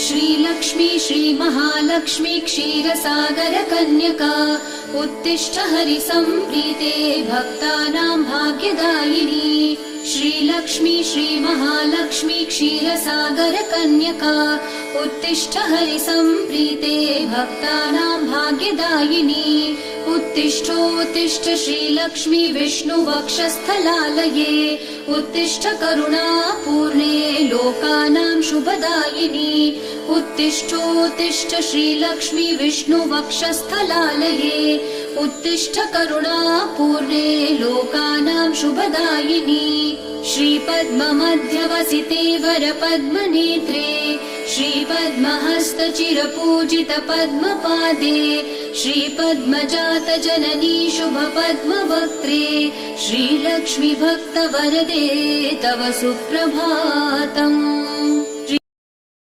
श्रीलक्ष्मी श्रीमहालक्ष्मी क्षीरसागर कन्यका उत्तिष्ठ हरिसम्प्रीते भक्तानां भाग्यदायिनी। श्रीलक्ष्मी श्रीमहालक्ष्मी क्षीरसागर कन्यका उत्तिष्ठ हरिसम्प्रीते भक्तानां भाग्यदायिनी। उत्तिष्ठोत्तिष्ठ श्रीलक्ष्मी विष्णुवक्षस्थलालये उत्तिष्ठ करुणापूर्णे लोकानां शुभदायिनी। उत्तिष्ठोत्तिष्ठ श्रीलक्ष्मी विष्णुवक्षस्थलालये उत्तिष्ठ करुणापूर्णे लोकानां शुभदायिनी। श्रीपद्ममध्यवसिते वरपद्मनेत्रे श्रीपद्महस्तचिरपूजित पद्मपादे श्रीपद्मजात जननी शुभपद्मवक्त्रे श्रीलक्ष्मी भक्तवरदे तव सुप्रभातम्।